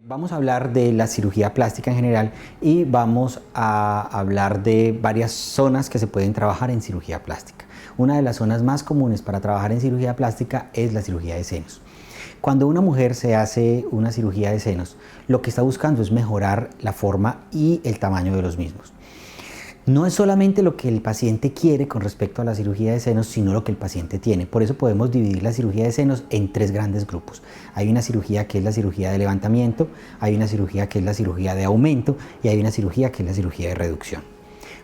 Vamos a hablar de la cirugía plástica en general y vamos a hablar de varias zonas que se pueden trabajar en cirugía plástica. Una de las zonas más comunes para trabajar en cirugía plástica es la cirugía de senos. Cuando una mujer se hace una cirugía de senos, lo que está buscando es mejorar la forma y el tamaño de los mismos. No es solamente lo que el paciente quiere con respecto a la cirugía de senos, sino lo que el paciente tiene. Por eso podemos dividir la cirugía de senos en tres grandes grupos. Hay una cirugía que es la cirugía de levantamiento, hay una cirugía que es la cirugía de aumento y hay una cirugía que es la cirugía de reducción.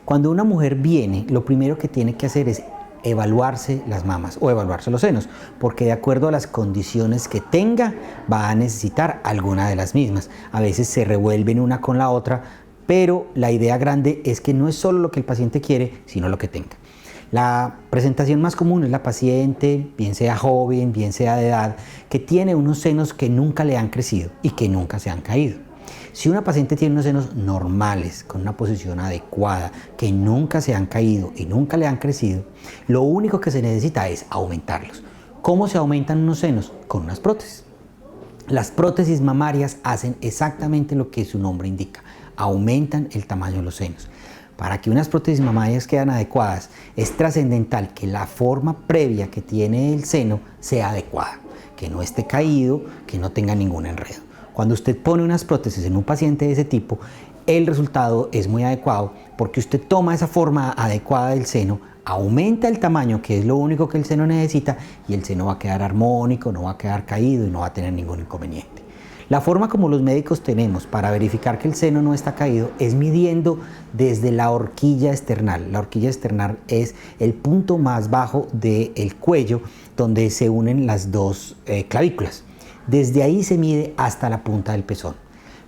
Cuando una mujer viene, lo primero que tiene que hacer es evaluarse las mamas o evaluarse los senos, porque de acuerdo a las condiciones que tenga, va a necesitar alguna de las mismas. A veces se revuelven una con la otra, pero la idea grande es que no es solo lo que el paciente quiere, sino lo que tenga. La presentación más común es la paciente, bien sea joven, bien sea de edad, que tiene unos senos que nunca le han crecido y que nunca se han caído. Si una paciente tiene unos senos normales, con una posición adecuada, que nunca se han caído y nunca le han crecido, lo único que se necesita es aumentarlos. ¿Cómo se aumentan unos senos? Con unas prótesis. Las prótesis mamarias hacen exactamente lo que su nombre indica, aumentan el tamaño de los senos. Para que unas prótesis mamarias queden adecuadas, es trascendental que la forma previa que tiene el seno sea adecuada, que no esté caído, que no tenga ningún enredo. Cuando usted pone unas prótesis en un paciente de ese tipo, el resultado es muy adecuado porque usted toma esa forma adecuada del seno, aumenta el tamaño, que es lo único que el seno necesita, y el seno va a quedar armónico, no va a quedar caído y no va a tener ningún inconveniente. La forma como los médicos tenemos para verificar que el seno no está caído es midiendo desde la horquilla esternal. La horquilla esternal es el punto más bajo del cuello donde se unen las dos clavículas. Desde ahí se mide hasta la punta del pezón.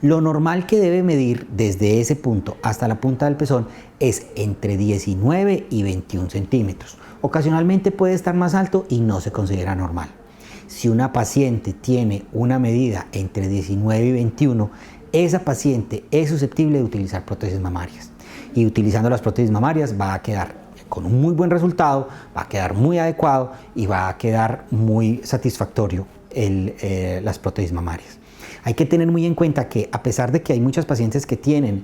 Lo normal que debe medir desde ese punto hasta la punta del pezón es entre 19 y 21 centímetros. Ocasionalmente puede estar más alto y no se considera normal. Si una paciente tiene una medida entre 19 y 21, esa paciente es susceptible de utilizar prótesis mamarias. Y utilizando las prótesis mamarias va a quedar con un muy buen resultado, va a quedar muy adecuado y va a quedar muy satisfactorio las prótesis mamarias. Hay que tener muy en cuenta que a pesar de que hay muchas pacientes que tienen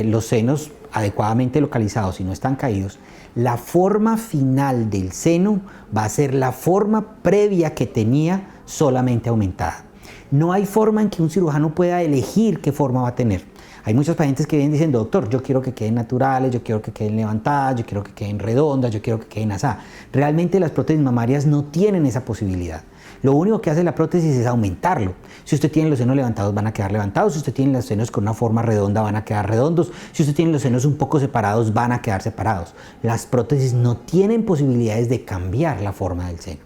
los senos adecuadamente localizados y no están caídos, la forma final del seno va a ser la forma previa que tenía, solamente aumentada. No hay forma en que un cirujano pueda elegir qué forma va a tener. Hay muchos pacientes que vienen diciendo: doctor, yo quiero que queden naturales, yo quiero que queden levantadas, yo quiero que queden redondas, yo quiero que queden así. Realmente las prótesis mamarias no tienen esa posibilidad. Lo único que hace la prótesis es aumentarlo. Si usted tiene los senos levantados, van a quedar levantados. Si usted tiene los senos con una forma redonda, van a quedar redondos. Si usted tiene los senos un poco separados, van a quedar separados. Las prótesis no tienen posibilidades de cambiar la forma del seno.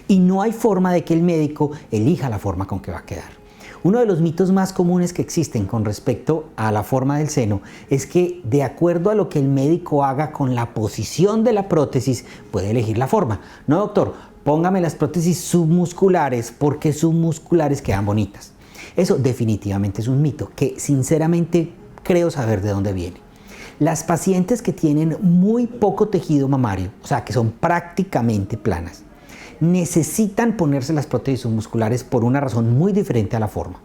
Y no hay forma de que el médico elija la forma con que va a quedar. Uno de los mitos más comunes que existen con respecto a la forma del seno es que, de acuerdo a lo que el médico haga con la posición de la prótesis, puede elegir la forma. No, doctor, póngame las prótesis submusculares porque submusculares quedan bonitas. Eso definitivamente es un mito que sinceramente creo saber de dónde viene. Las pacientes que tienen muy poco tejido mamario, o sea, que son prácticamente planas, necesitan ponerse las prótesis submusculares por una razón muy diferente a la forma.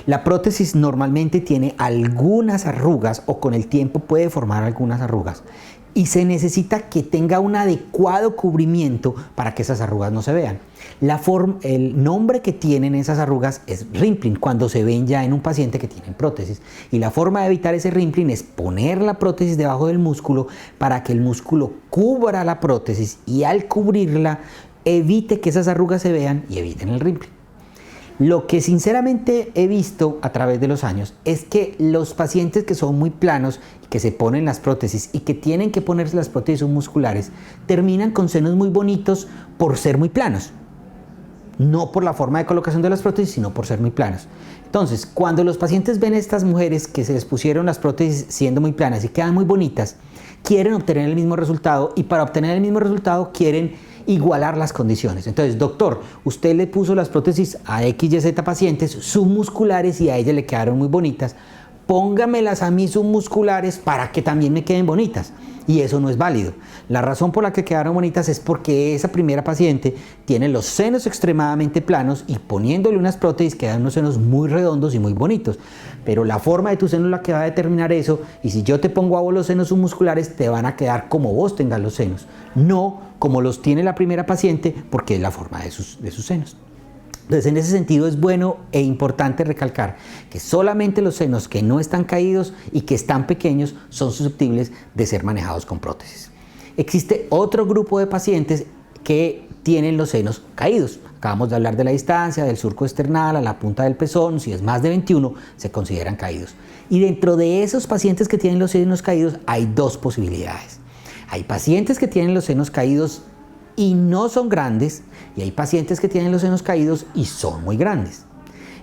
La prótesis normalmente tiene algunas arrugas o con el tiempo puede formar algunas arrugas y se necesita que tenga un adecuado cubrimiento para que esas arrugas no se vean. El nombre que tienen esas arrugas es rimpling cuando se ven ya en un paciente que tiene prótesis, y la forma de evitar ese rimpling es poner la prótesis debajo del músculo para que el músculo cubra la prótesis y al cubrirla evite que esas arrugas se vean y eviten el rimpling. Lo que sinceramente he visto a través de los años es que los pacientes que son muy planos y que se ponen las prótesis y que tienen que ponerse las prótesis submusculares terminan con senos muy bonitos por ser muy planos. No por la forma de colocación de las prótesis, sino por ser muy planos. Entonces, cuando los pacientes ven a estas mujeres que se les pusieron las prótesis siendo muy planas y quedan muy bonitas, quieren obtener el mismo resultado, y para obtener el mismo resultado quieren igualar las condiciones. Entonces, doctor, usted le puso las prótesis a X y Z pacientes submusculares y a ellas le quedaron muy bonitas. póngamelas a mí submusculares para que también me queden bonitas. Y eso no es válido. La razón por la que quedaron bonitas es porque esa primera paciente tiene los senos extremadamente planos y poniéndole unas prótesis quedan unos senos muy redondos y muy bonitos. Pero la forma de tu seno es la que va a determinar eso, y si yo te pongo a vos los senos submusculares te van a quedar como vos tengas los senos, no como los tiene la primera paciente, porque es la forma de sus senos. Entonces, en ese sentido es bueno e importante recalcar que solamente los senos que no están caídos y que están pequeños son susceptibles de ser manejados con prótesis. Existe otro grupo de pacientes que tienen los senos caídos. Acabamos de hablar de la distancia, del surco esternal a la punta del pezón. Si es más de 21, se consideran caídos. Y dentro de esos pacientes que tienen los senos caídos hay dos posibilidades. Hay pacientes que tienen los senos caídos y no son grandes, y hay pacientes que tienen los senos caídos y son muy grandes.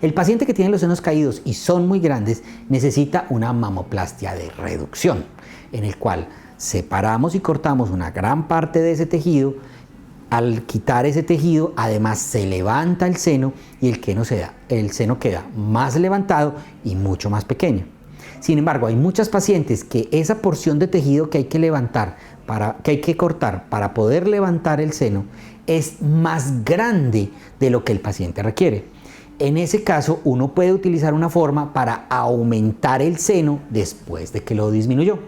El paciente que tiene los senos caídos y son muy grandes necesita una mamoplastia de reducción, en el cual separamos y cortamos una gran parte de ese tejido. Al quitar ese tejido, además se levanta el seno y el seno queda más levantado y mucho más pequeño. Sin embargo, hay muchas pacientes que esa porción de tejido que hay que levantar, que hay que cortar para poder levantar el seno, es más grande de lo que el paciente requiere. En ese caso, uno puede utilizar una forma para aumentar el seno después de que lo disminuyó.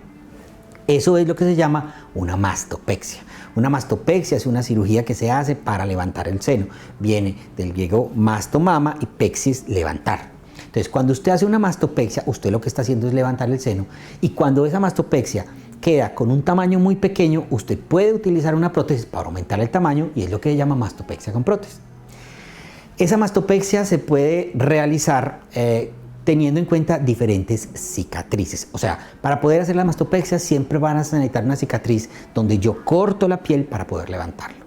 Eso es lo que se llama una mastopexia. Una mastopexia es una cirugía que se hace para levantar el seno. Viene del griego mastomama y pexis, levantar. Entonces, cuando usted hace una mastopexia, usted lo que está haciendo es levantar el seno, y cuando esa mastopexia queda con un tamaño muy pequeño, usted puede utilizar una prótesis para aumentar el tamaño, y es lo que se llama mastopexia con prótesis. Esa mastopexia se puede realizar teniendo en cuenta diferentes cicatrices. O sea, para poder hacer la mastopexia siempre van a necesitar una cicatriz donde yo corto la piel para poder levantarlo.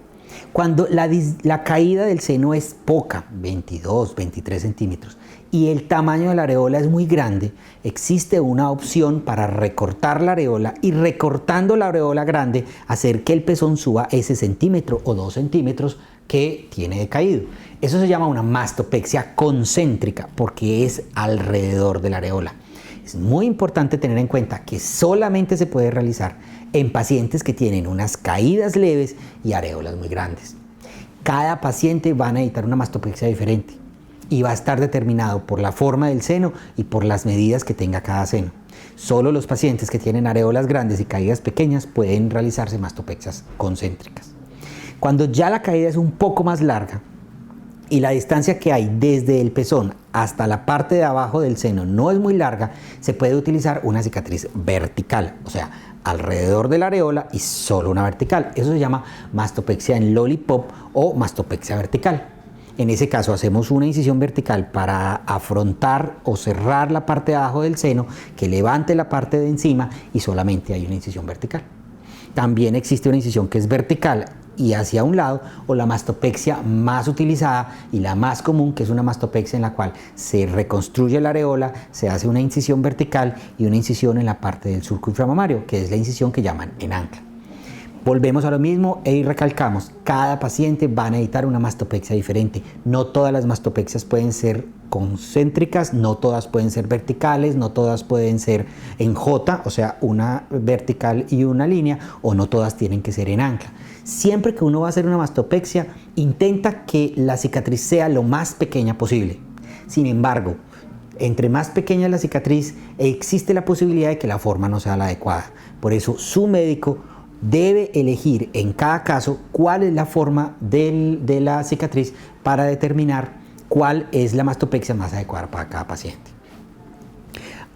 Cuando la caída del seno es poca, 22, 23 centímetros, y el tamaño de la areola es muy grande, existe una opción para recortar la areola, y recortando la areola grande hacer que el pezón suba ese centímetro o 2 centímetros que tiene decaído. Eso se llama una mastopexia concéntrica porque es alrededor de la areola. Es muy importante tener en cuenta que solamente se puede realizar en pacientes que tienen unas caídas leves y areolas muy grandes. Cada paciente va a necesitar una mastopexia diferente y va a estar determinado por la forma del seno y por las medidas que tenga cada seno. Solo los pacientes que tienen areolas grandes y caídas pequeñas pueden realizarse mastopexias concéntricas. Cuando ya la caída es un poco más larga y la distancia que hay desde el pezón hasta la parte de abajo del seno no es muy larga, se puede utilizar una cicatriz vertical, o sea, alrededor de la areola y solo una vertical. Eso se llama mastopexia en lollipop o mastopexia vertical. En ese caso hacemos una incisión vertical para afrontar o cerrar la parte de abajo del seno, que levante la parte de encima, y solamente hay una incisión vertical. También existe una incisión que es vertical y hacia un lado, o la mastopexia más utilizada y la más común, que es una mastopexia en la cual se reconstruye la areola, se hace una incisión vertical y una incisión en la parte del surco inframamario, que es la incisión que llaman en ancla. Volvemos a lo mismo y recalcamos, cada paciente va a necesitar una mastopexia diferente. No todas las mastopexias pueden ser concéntricas, no todas pueden ser verticales, no todas pueden ser en J, o sea, una vertical y una línea, o no todas tienen que ser en ancla. Siempre que uno va a hacer una mastopexia, intenta que la cicatriz sea lo más pequeña posible. Sin embargo, entre más pequeña la cicatriz, existe la posibilidad de que la forma no sea la adecuada. Por eso, su médico debe elegir en cada caso cuál es la forma de la cicatriz para determinar cuál es la mastopexia más adecuada para cada paciente.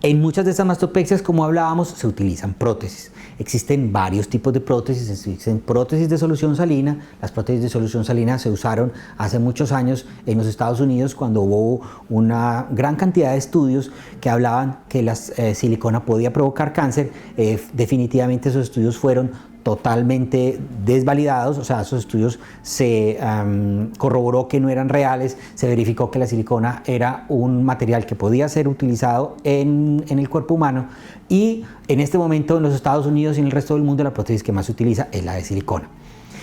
En muchas de esas mastopexias, como hablábamos, se utilizan prótesis. Existen varios tipos de prótesis. Existen prótesis de solución salina. Las prótesis de solución salina se usaron hace muchos años en los Estados Unidos, cuando hubo una gran cantidad de estudios que hablaban que la silicona podía provocar cáncer. Definitivamente esos estudios fueron totalmente desvalidados, o sea, esos estudios se corroboró que no eran reales, se verificó que la silicona era un material que podía ser utilizado en el cuerpo humano, y en este momento en los Estados Unidos y en el resto del mundo la prótesis que más se utiliza es la de silicona.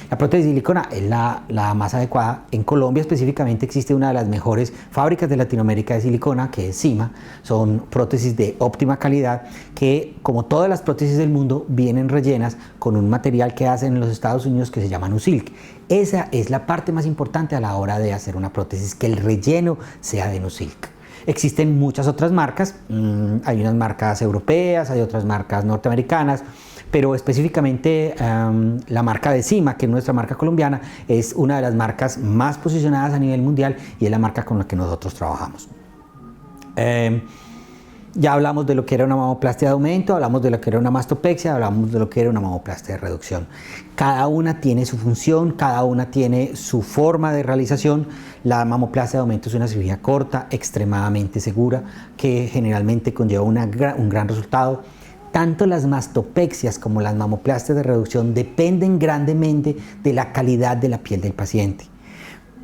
La prótesis de silicona es la más adecuada. En Colombia específicamente existe una de las mejores fábricas de Latinoamérica de silicona, que es Sima. Son prótesis de óptima calidad que, como todas las prótesis del mundo, vienen rellenas con un material que hacen en los Estados Unidos que se llama Nusilk. Esa es la parte más importante a la hora de hacer una prótesis, que el relleno sea de Nusilk. Existen muchas otras marcas, hay unas marcas europeas, hay otras marcas norteamericanas, pero específicamente la marca de Sima, que es nuestra marca colombiana, es una de las marcas más posicionadas a nivel mundial y es la marca con la que nosotros trabajamos. Ya hablamos de lo que era una mamoplastia de aumento, hablamos de lo que era una mastopexia, hablamos de lo que era una mamoplastia de reducción. Cada una tiene su función, cada una tiene su forma de realización. La mamoplastia de aumento es una cirugía corta, extremadamente segura, que generalmente conlleva un gran resultado. Tanto las mastopexias como las mamoplastias de reducción dependen grandemente de la calidad de la piel del paciente.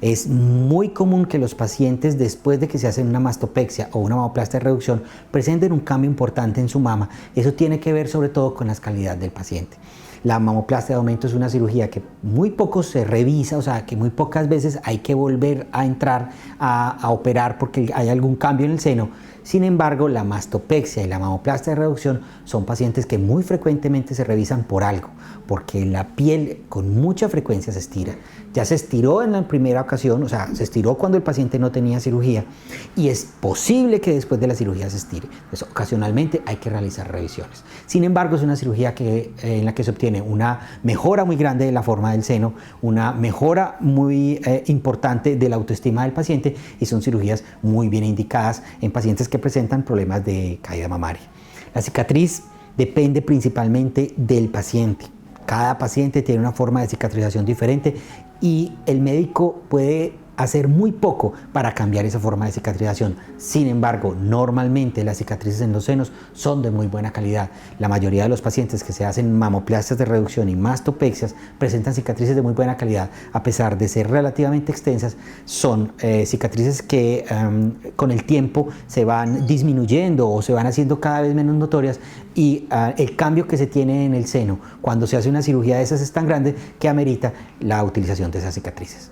Es muy común que los pacientes, después de que se hacen una mastopexia o una mamoplastia de reducción, presenten un cambio importante en su mama. Eso tiene que ver sobre todo con la calidad del paciente. La mamoplastia de aumento es una cirugía que muy poco se revisa, o sea, que muy pocas veces hay que volver a entrar a operar porque hay algún cambio en el seno. Sin embargo, la mastopexia y la mamoplastia de reducción son pacientes que muy frecuentemente se revisan por algo, porque la piel con mucha frecuencia se estira. Ya se estiró en la primera ocasión, o sea, se estiró cuando el paciente no tenía cirugía y es posible que después de la cirugía se estire. Entonces, ocasionalmente hay que realizar revisiones. Sin embargo, es una cirugía en la que se obtiene una mejora muy grande de la forma del seno, una mejora muy importante de la autoestima del paciente y son cirugías muy bien indicadas en pacientes que presentan problemas de caída mamaria. La cicatriz depende principalmente del paciente. Cada paciente tiene una forma de cicatrización diferente y el médico puede hacer muy poco para cambiar esa forma de cicatrización. Sin embargo, normalmente las cicatrices en los senos son de muy buena calidad. La mayoría de los pacientes que se hacen mamoplastias de reducción y mastopexias presentan cicatrices de muy buena calidad, a pesar de ser relativamente extensas. Son cicatrices que con el tiempo se van disminuyendo o se van haciendo cada vez menos notorias y el cambio que se tiene en el seno cuando se hace una cirugía de esas es tan grande que amerita la utilización de esas cicatrices.